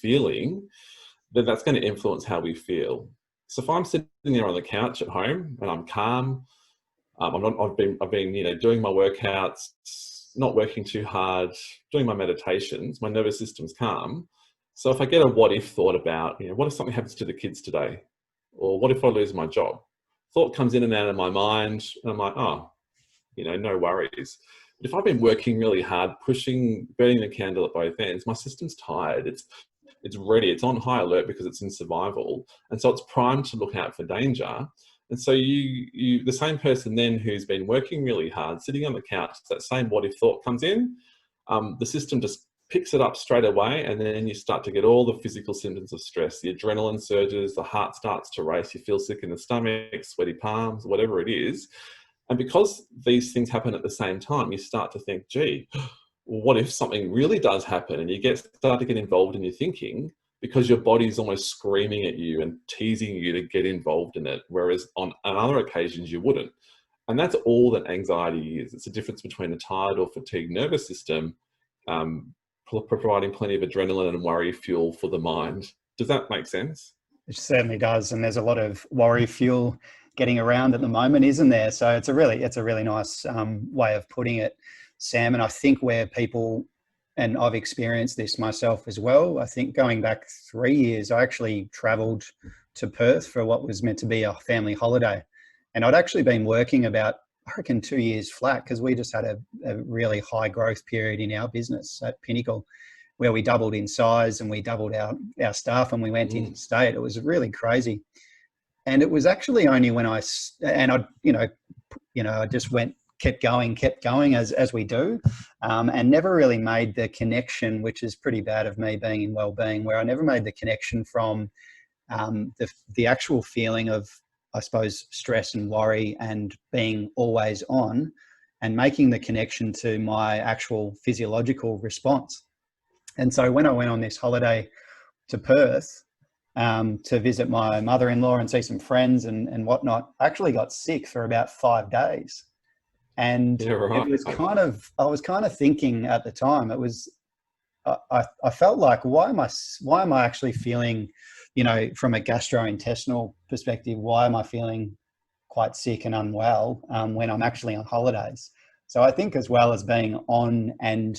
feeling, then that's going to influence how we feel. So if I'm sitting there on the couch at home and I'm calm, I've been, doing my workouts, not working too hard, doing my meditations, my nervous system's calm. So if I get a what if thought about, what if something happens to the kids today? Or what if I lose my job? Thought comes in and out of my mind, and I'm like, oh, no worries. But if I've been working really hard, pushing, burning the candle at both ends, my system's tired. It's ready. It's on high alert because it's in survival, and so it's primed to look out for danger. And so the same person then who's been working really hard, sitting on the couch, that same what if thought comes in, the system just picks it up straight away, and then you start to get all the physical symptoms of stress. The adrenaline surges, the heart starts to race, you feel sick in the stomach, sweaty palms, whatever it is. And because these things happen at the same time, you start to think, gee, well, what if something really does happen? And you start to get involved in your thinking, because your body's almost screaming at you and teasing you to get involved in it, whereas on other occasions you wouldn't. And that's all that anxiety is. It's a difference between a tired or fatigued nervous system, providing plenty of adrenaline and worry fuel for the mind. Does that make sense? It certainly does. And there's a lot of worry fuel getting around at the moment, isn't there? So it's a really nice way of putting it, Sam. And I think where people, and I've experienced this myself as well, I think going back 3 years, I actually travelled to Perth for what was meant to be a family holiday. And I'd actually been working about, I reckon, 2 years flat, because we just had a really high growth period in our business at Pinnacle, where we doubled in size and we doubled our staff and we went interstate. It was really crazy. And it was actually only when I just kept going as we do, and never really made the connection, which is pretty bad of me being in wellbeing, where I never made the connection from the actual feeling of, I suppose, stress and worry and being always on, and making the connection to my actual physiological response. And so when I went on this holiday to Perth to visit my mother-in-law and see some friends and whatnot, I actually got sick for about 5 days. And It was I was kind of thinking at the time, I felt like, why am I actually feeling, from a gastrointestinal perspective, why am I feeling quite sick and unwell when I'm actually on holidays? So I think, as well as being on and